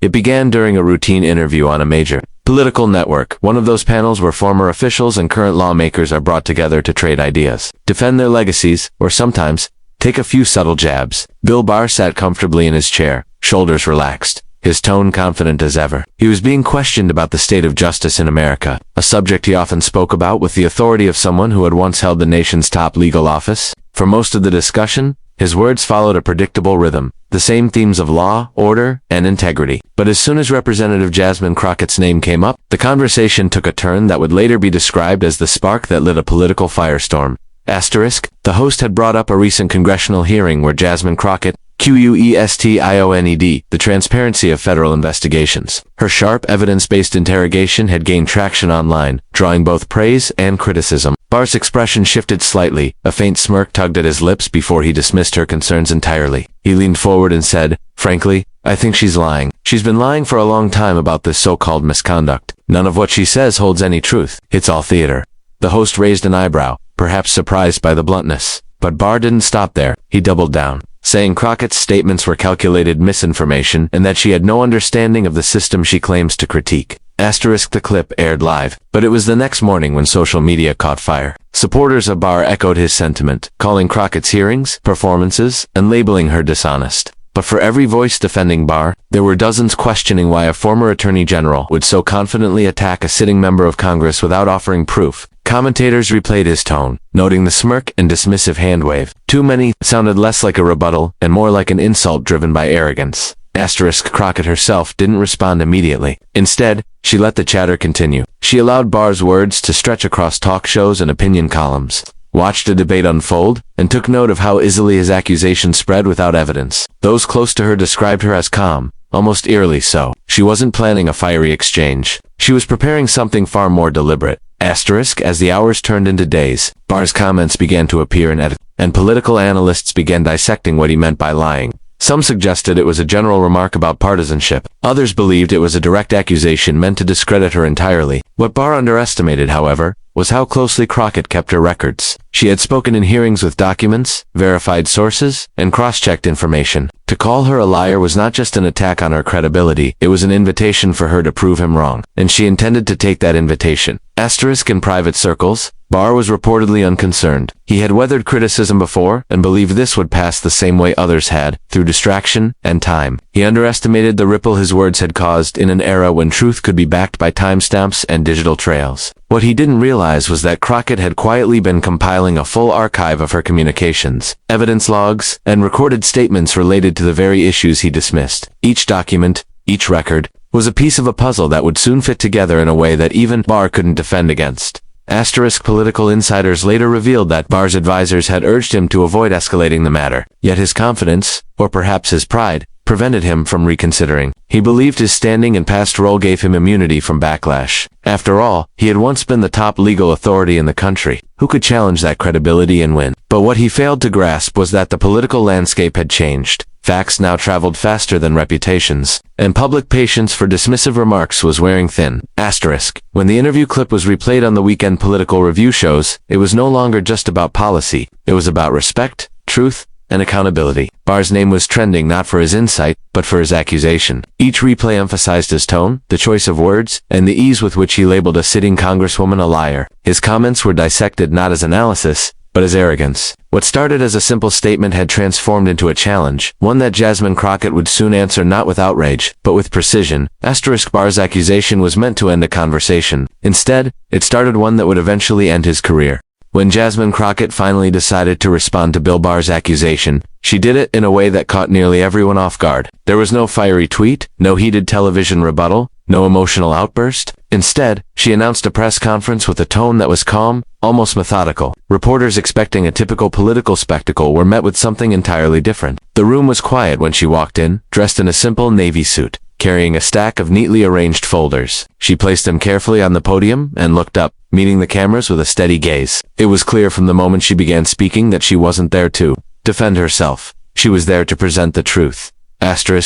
It began during a routine interview on a major political network, one of those panels where former officials and current lawmakers are brought together to trade ideas, defend their legacies, or sometimes take a few subtle jabs. Bill Barr sat comfortably in his chair, shoulders relaxed, his tone confident as ever. He was being questioned about the state of justice in America, a subject he often spoke about with the authority of someone who had once held the nation's top legal office. For most of the discussion, his words followed a predictable rhythm, the same themes of law, order, and integrity. But as soon as Representative Jasmine Crockett's name came up, the conversation took a turn that would later be described as the spark that lit a political firestorm. The host had brought up a recent congressional hearing where Jasmine Crockett, questioned the transparency of federal investigations. Her sharp, evidence-based interrogation had gained traction online, drawing both praise and criticism. Barr's expression shifted slightly, a faint smirk tugged at his lips before he dismissed her concerns entirely. He leaned forward and said, "Frankly, I think she's lying. She's been lying for a long time about this so-called misconduct. None of what she says holds any truth. It's all theater." The host raised an eyebrow, perhaps surprised by the bluntness. But Barr didn't stop there. He doubled down, saying Crockett's statements were calculated misinformation and that she had no understanding of the system she claims to critique. The clip aired live, but it was the next morning when social media caught fire. Supporters of Barr echoed his sentiment, calling Crockett's hearings, performances, and labeling her dishonest. But for every voice defending Barr, there were dozens questioning why a former Attorney General would so confidently attack a sitting member of Congress without offering proof. Commentators replayed his tone, noting the smirk and dismissive hand wave. Too many sounded less like a rebuttal and more like an insult driven by arrogance. Crockett herself didn't respond immediately. Instead, she let the chatter continue. She allowed Barr's words to stretch across talk shows and opinion columns, watched a debate unfold, and took note of how easily his accusations spread without evidence. Those close to her described her as calm, almost eerily so. She wasn't planning a fiery exchange. She was preparing something far more deliberate. As the hours turned into days, Barr's comments began to appear in edits, and political analysts began dissecting what he meant by lying. Some suggested it was a general remark about partisanship. Others believed it was a direct accusation meant to discredit her entirely. What Barr underestimated, however, was how closely Crockett kept her records. She had spoken in hearings with documents, verified sources, and cross-checked information. To call her a liar was not just an attack on her credibility, it was an invitation for her to prove him wrong, and she intended to take that invitation. In private circles, Barr was reportedly unconcerned. He had weathered criticism before and believed this would pass the same way others had, through distraction and time. He underestimated the ripple his words had caused in an era when truth could be backed by timestamps and digital trails. What he didn't realize was that Crockett had quietly been compiling a full archive of her communications, evidence logs, and recorded statements related to the very issues he dismissed. Each document, each record, was a piece of a puzzle that would soon fit together in a way that even Barr couldn't defend against. Political insiders later revealed that Barr's advisors had urged him to avoid escalating the matter, yet his confidence, or perhaps his pride, prevented him from reconsidering. He believed his standing and past role gave him immunity from backlash. After all, he had once been the top legal authority in the country. Who could challenge that credibility and win? But what he failed to grasp was that the political landscape had changed. Facts now traveled faster than reputations, and public patience for dismissive remarks was wearing thin. When the interview clip was replayed on the weekend political review shows, it was no longer just about policy. It was about respect, truth, and accountability. Barr's name was trending not for his insight, but for his accusation. Each replay emphasized his tone, the choice of words, and the ease with which he labeled a sitting congresswoman a liar. His comments were dissected not as analysis, but as arrogance. What started as a simple statement had transformed into a challenge, one that Jasmine Crockett would soon answer not with outrage, but with precision. Barr's accusation was meant to end a conversation. Instead, it started one that would eventually end his career. When Jasmine Crockett finally decided to respond to Bill Barr's accusation, she did it in a way that caught nearly everyone off guard. There was no fiery tweet, no heated television rebuttal, no emotional outburst. Instead, she announced a press conference with a tone that was calm, almost methodical. Reporters expecting a typical political spectacle were met with something entirely different. The room was quiet when she walked in, dressed in a simple navy suit, carrying a stack of neatly arranged folders. She placed them carefully on the podium and looked up, meeting the cameras with a steady gaze. It was clear from the moment she began speaking that she wasn't there to defend herself. She was there to present the truth.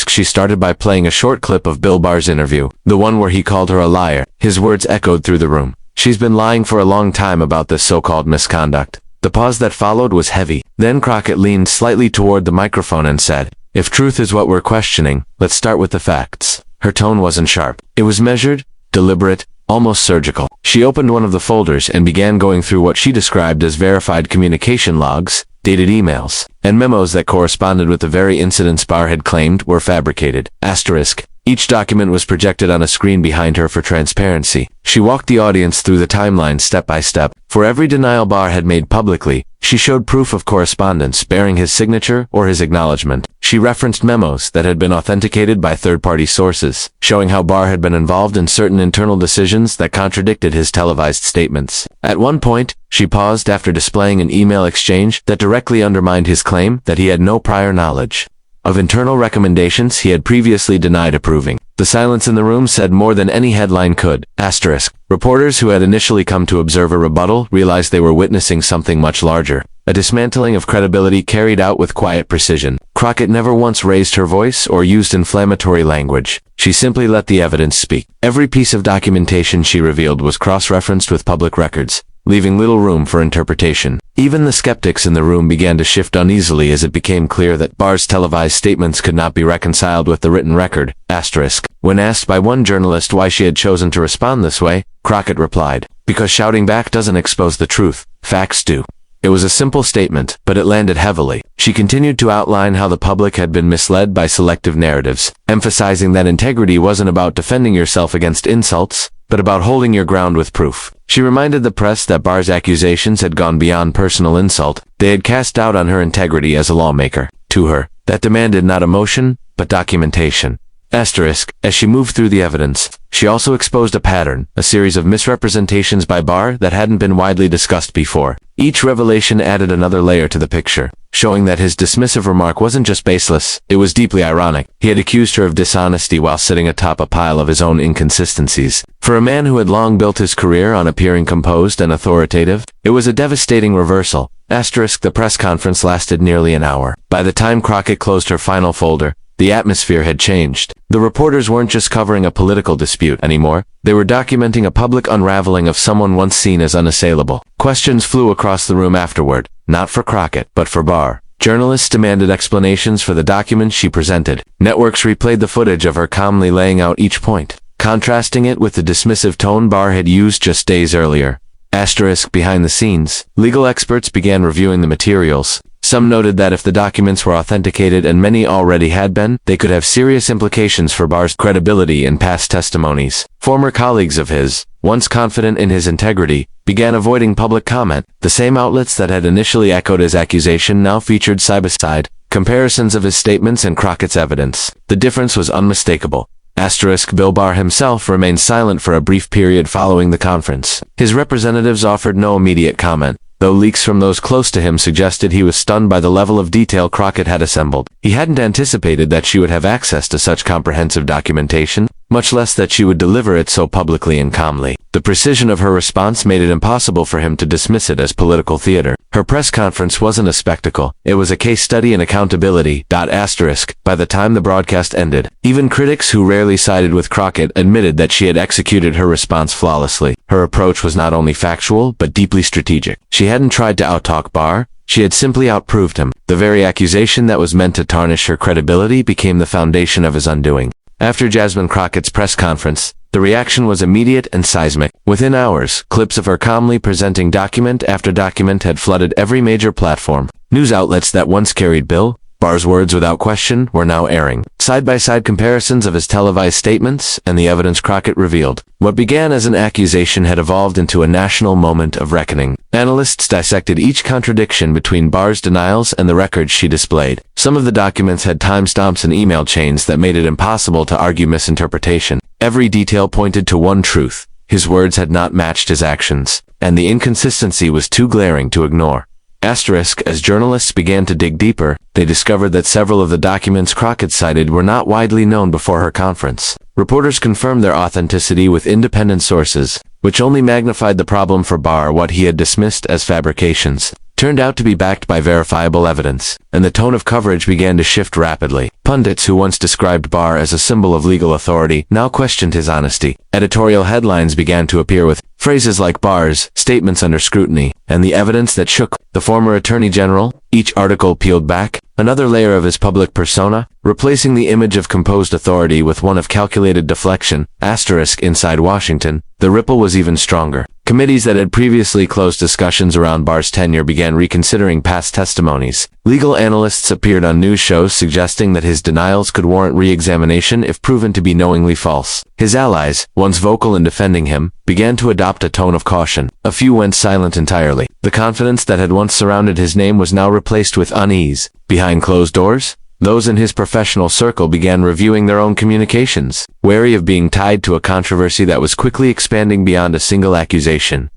She started by playing a short clip of Bill Barr's interview, the one where he called her a liar. His words echoed through the room. She's been lying for a long time about this so-called misconduct. The pause that followed was heavy. Then Crockett leaned slightly toward the microphone and said, "If truth is what we're questioning, let's start with the facts." Her tone wasn't sharp. It was measured, deliberate, almost surgical. She opened one of the folders and began going through what she described as verified communication logs, dated emails, and memos that corresponded with the very incidents Barr had claimed were fabricated. Asterisk. Each document was projected on a screen behind her for transparency. She walked the audience through the timeline step by step. For every denial Barr had made publicly, she showed proof of correspondence bearing his signature or his acknowledgement. She referenced memos that had been authenticated by third-party sources, showing how Barr had been involved in certain internal decisions that contradicted his televised statements. At one point, she paused after displaying an email exchange that directly undermined his claim that he had no prior knowledge of internal recommendations he had previously denied approving. The silence in the room said more than any headline could. Asterisk. Reporters who had initially come to observe a rebuttal realized they were witnessing something much larger, a dismantling of credibility carried out with quiet precision. Crockett never once raised her voice or used inflammatory language. She simply let the evidence speak. Every piece of documentation she revealed was cross-referenced with public records, leaving little room for interpretation. Even the skeptics in the room began to shift uneasily as it became clear that Barr's televised statements could not be reconciled with the written record. Asterisk. When asked by one journalist why she had chosen to respond this way, Crockett replied, "Because shouting back doesn't expose the truth, facts do." It was a simple statement, but it landed heavily. She continued to outline how the public had been misled by selective narratives, emphasizing that integrity wasn't about defending yourself against insults, but about holding your ground with proof. She reminded the press that Barr's accusations had gone beyond personal insult. They had cast doubt on her integrity as a lawmaker. To her, that demanded not emotion, but documentation. Asterisk. As she moved through the evidence, she also exposed a pattern, a series of misrepresentations by Barr that hadn't been widely discussed before. Each revelation added another layer to the picture, showing that his dismissive remark wasn't just baseless, it was deeply ironic. He had accused her of dishonesty while sitting atop a pile of his own inconsistencies. For a man who had long built his career on appearing composed and authoritative, it was a devastating reversal. Asterisk. The press conference lasted nearly an hour. By the time Crockett closed her final folder, the atmosphere had changed. The reporters weren't just covering a political dispute anymore. They were documenting a public unraveling of someone once seen as unassailable. Questions flew across the room afterward, not for Crockett, but for Barr. Journalists demanded explanations for the documents she presented. Networks replayed the footage of her calmly laying out each point, contrasting it with the dismissive tone Barr had used just days earlier. Asterisk. Behind the scenes, legal experts began reviewing the materials. Some noted that if the documents were authenticated, and many already had been, they could have serious implications for Barr's credibility in past testimonies. Former colleagues of his, once confident in his integrity, began avoiding public comment. The same outlets that had initially echoed his accusation now featured side-by-side comparisons of his statements and Crockett's evidence. The difference was unmistakable. Asterisk. Bill Barr himself remained silent for a brief period following the conference. His representatives offered no immediate comment, though leaks from those close to him suggested he was stunned by the level of detail Crockett had assembled. He hadn't anticipated that she would have access to such comprehensive documentation, much less that she would deliver it so publicly and calmly. The precision of her response made it impossible for him to dismiss it as political theater. Her press conference wasn't a spectacle. It was a case study in accountability. Asterisk. By the time the broadcast ended, even critics who rarely sided with Crockett admitted that she had executed her response flawlessly. Her approach was not only factual, but deeply strategic. She hadn't tried to outtalk Barr. She had simply outproved him. The very accusation that was meant to tarnish her credibility became the foundation of his undoing. After Jasmine Crockett's press conference, the reaction was immediate and seismic. Within hours, clips of her calmly presenting document after document had flooded every major platform. News outlets that once carried Bill Barr's words without question were now airing side-by-side comparisons of his televised statements and the evidence Crockett revealed. What began as an accusation had evolved into a national moment of reckoning. Analysts dissected each contradiction between Barr's denials and the records she displayed. Some of the documents had timestamps and email chains that made it impossible to argue misinterpretation. Every detail pointed to one truth: his words had not matched his actions, and the inconsistency was too glaring to ignore. Asterisk. As journalists began to dig deeper, they discovered that several of the documents Crockett cited were not widely known before her conference. Reporters confirmed their authenticity with independent sources, which only magnified the problem for Barr. What he had dismissed as fabrications turned out to be backed by verifiable evidence, and the tone of coverage began to shift rapidly. Pundits who once described Barr as a symbol of legal authority now questioned his honesty. Editorial headlines began to appear with phrases like Barr's statements under scrutiny and the evidence that shook the former Attorney General. Each article peeled back another layer of his public persona, replacing the image of composed authority with one of calculated deflection. Inside Washington, the ripple was even stronger. Committees that had previously closed discussions around Barr's tenure began reconsidering past testimonies. Legal analysts appeared on news shows suggesting that his denials could warrant re-examination if proven to be knowingly false. His allies, once vocal in defending him, began to adopt a tone of caution. A few went silent entirely. The confidence that had once surrounded his name was now replaced with unease. Behind closed doors, those in his professional circle began reviewing their own communications, wary of being tied to a controversy that was quickly expanding beyond a single accusation.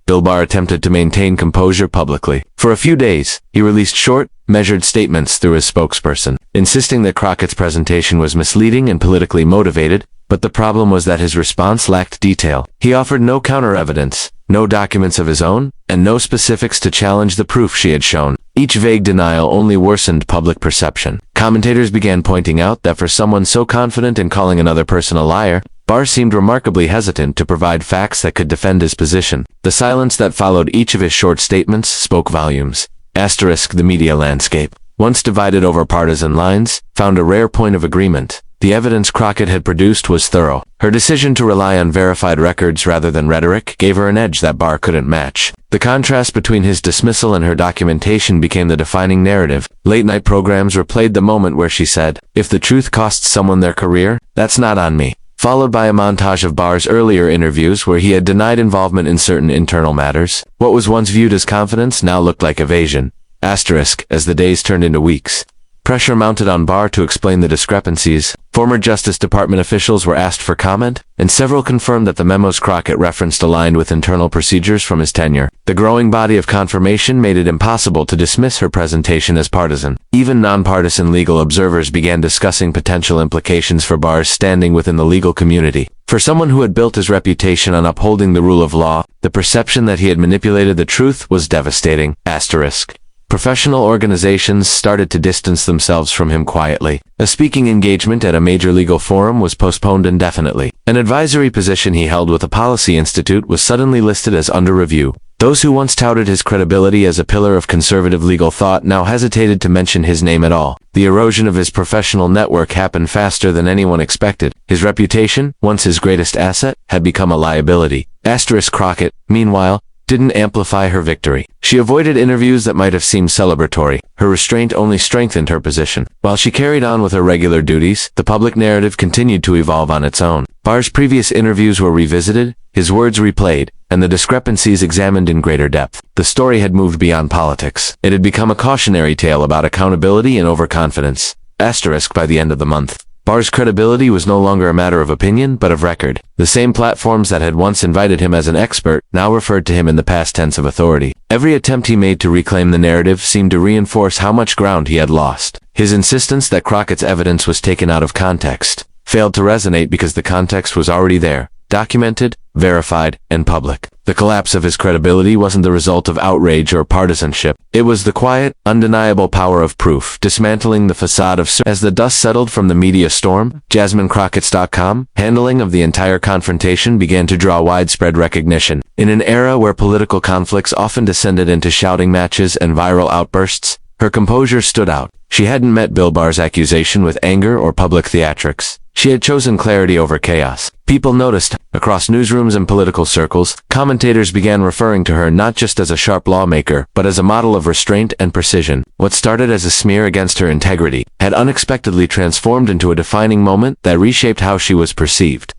Bill Barr attempted to maintain composure publicly. For a few days, he released short, measured statements through his spokesperson, insisting that Crockett's presentation was misleading and politically motivated, but the problem was that his response lacked detail. He offered no counter-evidence, no documents of his own, and no specifics to challenge the proof she had shown. Each vague denial only worsened public perception. Commentators began pointing out that for someone so confident in calling another person a liar, Barr seemed remarkably hesitant to provide facts that could defend his position. The silence that followed each of his short statements spoke volumes. The media landscape, once divided over partisan lines, found a rare point of agreement. The evidence Crockett had produced was thorough. Her decision to rely on verified records rather than rhetoric gave her an edge that Barr couldn't match. The contrast between his dismissal and her documentation became the defining narrative. Late-night programs replayed the moment where she said, "If the truth costs someone their career, that's not on me," followed by a montage of Barr's earlier interviews where he had denied involvement in certain internal matters. What was once viewed as confidence now looked like evasion. As the days turned into weeks, pressure mounted on Barr to explain the discrepancies. Former Justice Department officials were asked for comment, and several confirmed that the memos Crockett referenced aligned with internal procedures from his tenure. The growing body of confirmation made it impossible to dismiss her presentation as partisan. Even nonpartisan legal observers began discussing potential implications for Barr's standing within the legal community. For someone who had built his reputation on upholding the rule of law, the perception that he had manipulated the truth was devastating. Professional organizations started to distance themselves from him quietly. A speaking engagement at a major legal forum was postponed indefinitely. An advisory position he held with a policy institute was suddenly listed as under review. Those who once touted his credibility as a pillar of conservative legal thought now hesitated to mention his name at all. The erosion of his professional network happened faster than anyone expected. His reputation, once his greatest asset, had become a liability. Crockett, meanwhile, didn't amplify her victory. She avoided interviews that might have seemed celebratory. Her restraint only strengthened her position. While she carried on with her regular duties, the public narrative continued to evolve on its own. Barr's previous interviews were revisited, his words replayed, and the discrepancies examined in greater depth. The story had moved beyond politics. It had become a cautionary tale about accountability and overconfidence. By the end of the month, Barr's credibility was no longer a matter of opinion, but of record. The same platforms that had once invited him as an expert now referred to him in the past tense of authority. Every attempt he made to reclaim the narrative seemed to reinforce how much ground he had lost. His insistence that Crockett's evidence was taken out of context failed to resonate because the context was already there, documented, verified, and public. The collapse of his credibility wasn't the result of outrage or partisanship. It was the quiet, undeniable power of proof, dismantling the facade of as the dust settled from the media storm. JasmineCrockett's.com handling of the entire confrontation began to draw widespread recognition. In an era where political conflicts often descended into shouting matches and viral outbursts, her composure stood out. She hadn't met Bill Barr's accusation with anger or public theatrics. She had chosen clarity over chaos. People noticed. Across newsrooms and political circles, commentators began referring to her not just as a sharp lawmaker, but as a model of restraint and precision. What started as a smear against her integrity had unexpectedly transformed into a defining moment that reshaped how she was perceived.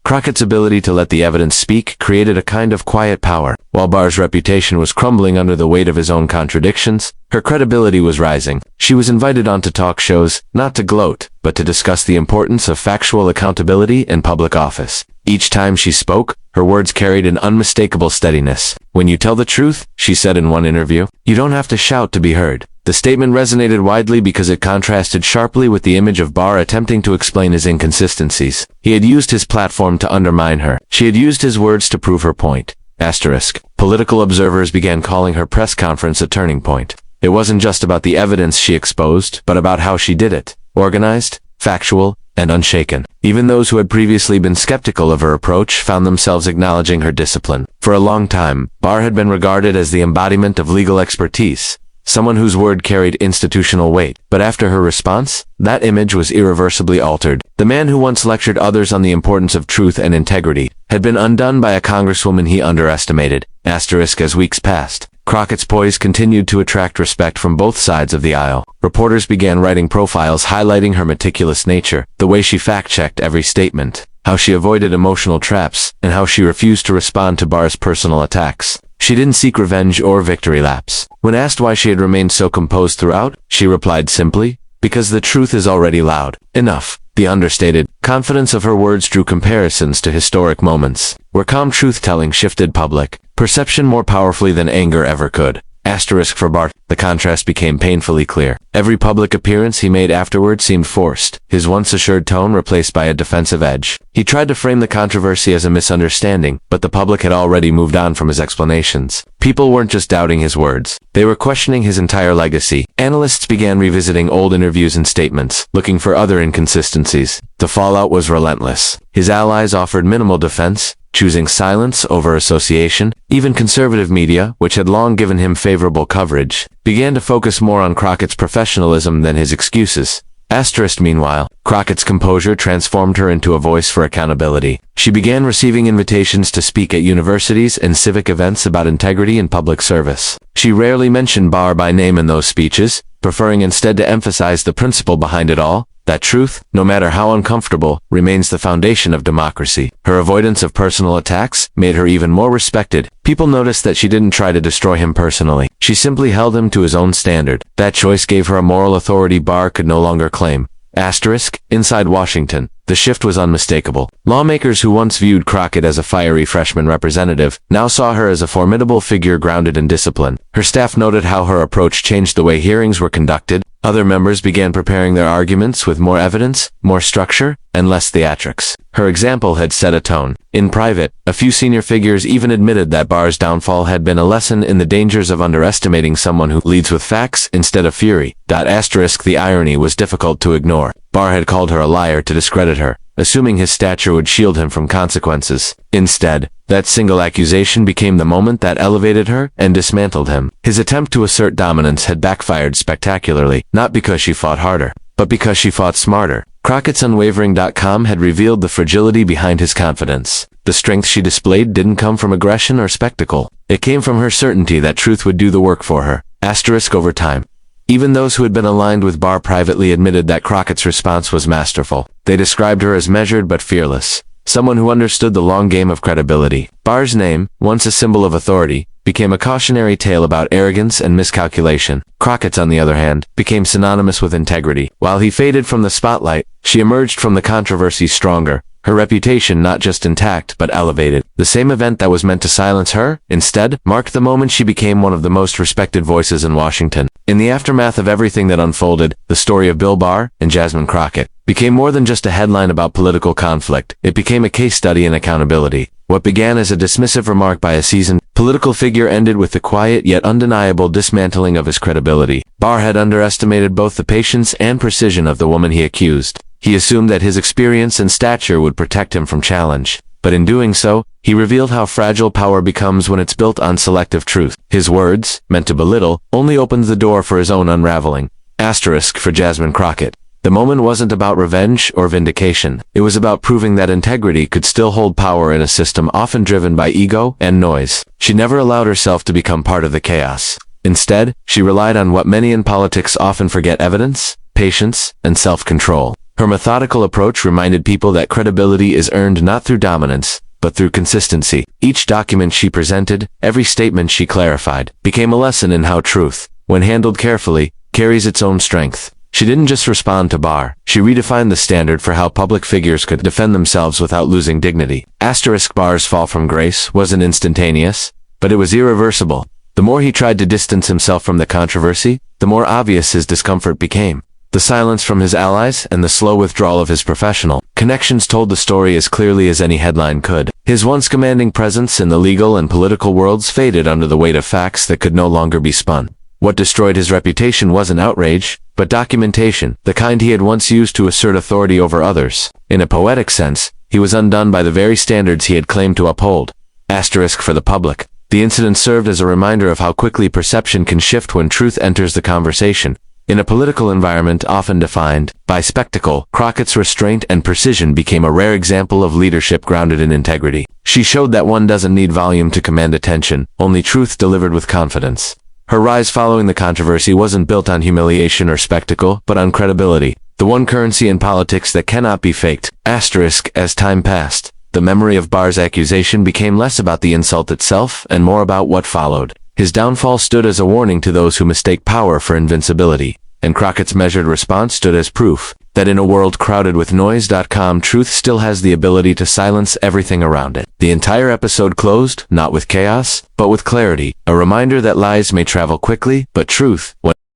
Crockett's ability to let the evidence speak created a kind of quiet power. While Barr's reputation was crumbling under the weight of his own contradictions, her credibility was rising. She was invited onto talk shows, not to gloat, but to discuss the importance of factual accountability in public office. Each time she spoke, her words carried an unmistakable steadiness. "When you tell the truth," she said in one interview, "you don't have to shout to be heard." The statement resonated widely because it contrasted sharply with the image of Barr attempting to explain his inconsistencies. He had used his platform to undermine her. She had used his words to prove her point. Asterisk. Political observers began calling her press conference a turning point. It wasn't just about the evidence she exposed, but about how she did it. Organized, factual, and unshaken. Even those who had previously been skeptical of her approach found themselves acknowledging her discipline. For a long time, Barr had been regarded as the embodiment of legal expertise, someone whose word carried institutional weight. But after her response, that image was irreversibly altered. The man who once lectured others on the importance of truth and integrity had been undone by a congresswoman he underestimated. Asterisk. As weeks passed, Crockett's poise continued to attract respect from both sides of the aisle. Reporters began writing profiles highlighting her meticulous nature, the way she fact-checked every statement, how she avoided emotional traps, and how she refused to respond to Barr's personal attacks. She didn't seek revenge or victory laps. When asked why she had remained so composed throughout, she replied simply, "Because the truth is already loud enough." The understated confidence of her words drew comparisons to historic moments, where calm truth-telling shifted public perception more powerfully than anger ever could. Asterisk. For Barr, the contrast became painfully clear. Every public appearance he made afterward seemed forced, his once assured tone replaced by a defensive edge. He tried to frame the controversy as a misunderstanding, but the public had already moved on from his explanations. People weren't just doubting his words, they were questioning his entire legacy. Analysts began revisiting old interviews and statements, looking for other inconsistencies. The fallout was relentless. His allies offered minimal defense, choosing silence over association. Even conservative media, which had long given him favorable coverage, began to focus more on Crockett's professionalism than his excuses. Asterisk. Meanwhile, Crockett's composure transformed her into a voice for accountability. She began receiving invitations to speak at universities and civic events about integrity and public service. She rarely mentioned Barr by name in those speeches, preferring instead to emphasize the principle behind it all, that truth, no matter how uncomfortable, remains the foundation of democracy. Her avoidance of personal attacks made her even more respected. People noticed that she didn't try to destroy him personally. She simply held him to his own standard. That choice gave her a moral authority Barr could no longer claim. Asterisk. Inside Washington, the shift was unmistakable. Lawmakers who once viewed Crockett as a fiery freshman representative now saw her as a formidable figure grounded in discipline. Her staff noted how her approach changed the way hearings were conducted. Other members began preparing their arguments with more evidence, more structure, and less theatrics. Her example had set a tone. In private, a few senior figures even admitted that Barr's downfall had been a lesson in the dangers of underestimating someone who leads with facts instead of fury. Asterisk. The irony was difficult to ignore. Barr had called her a liar to discredit her, assuming his stature would shield him from consequences. Instead, that single accusation became the moment that elevated her and dismantled him. His attempt to assert dominance had backfired spectacularly, not because she fought harder, but because she fought smarter. Crockett's Unwavering.com had revealed the fragility behind his confidence. The strength she displayed didn't come from aggression or spectacle. It came from her certainty that truth would do the work for her. Asterisk. Over time, even those who had been aligned with Barr privately admitted that Crockett's response was masterful. They described her as measured but fearless, someone who understood the long game of credibility. Barr's name, once a symbol of authority, became a cautionary tale about arrogance and miscalculation. Crockett's, on the other hand, became synonymous with integrity. While he faded from the spotlight, she emerged from the controversy stronger, her reputation not just intact but elevated. The same event that was meant to silence her, instead, marked the moment she became one of the most respected voices in Washington. In the aftermath of everything that unfolded, the story of Bill Barr and Jasmine Crockett became more than just a headline about political conflict. It became a case study in accountability. What began as a dismissive remark by a seasoned political figure ended with the quiet yet undeniable dismantling of his credibility. Barr had underestimated both the patience and precision of the woman he accused. He assumed that his experience and stature would protect him from challenge. But in doing so, he revealed how fragile power becomes when it's built on selective truth. His words, meant to belittle, only opened the door for his own unraveling. Asterisk. For Jasmine Crockett, the moment wasn't about revenge or vindication. It was about proving that integrity could still hold power in a system often driven by ego and noise. She never allowed herself to become part of the chaos. Instead, she relied on what many in politics often forget: evidence, patience, and self-control. Her methodical approach reminded people that credibility is earned not through dominance, but through consistency. Each document she presented, every statement she clarified, became a lesson in how truth, when handled carefully, carries its own strength. She didn't just respond to Barr, she redefined the standard for how public figures could defend themselves without losing dignity. Asterisk. Barr's fall from grace wasn't instantaneous, but it was irreversible. The more he tried to distance himself from the controversy, the more obvious his discomfort became. The silence from his allies and the slow withdrawal of his professional connections told the story as clearly as any headline could. His once commanding presence in the legal and political worlds faded under the weight of facts that could no longer be spun. What destroyed his reputation wasn't outrage, but documentation, the kind he had once used to assert authority over others. In a poetic sense, he was undone by the very standards he had claimed to uphold. Asterisk for the public. The incident served as a reminder of how quickly perception can shift when truth enters the conversation. In a political environment often defined by spectacle, Crockett's restraint and precision became a rare example of leadership grounded in integrity. She showed that one doesn't need volume to command attention, only truth delivered with confidence. Her rise following the controversy wasn't built on humiliation or spectacle, but on credibility, the one currency in politics that cannot be faked. Asterisk. As time passed, the memory of Barr's accusation became less about the insult itself and more about what followed. His downfall stood as a warning to those who mistake power for invincibility, and Crockett's measured response stood as proof that in a world crowded with noise.com, truth still has the ability to silence everything around it. The entire episode closed, not with chaos, but with clarity, a reminder that lies may travel quickly, but truth, when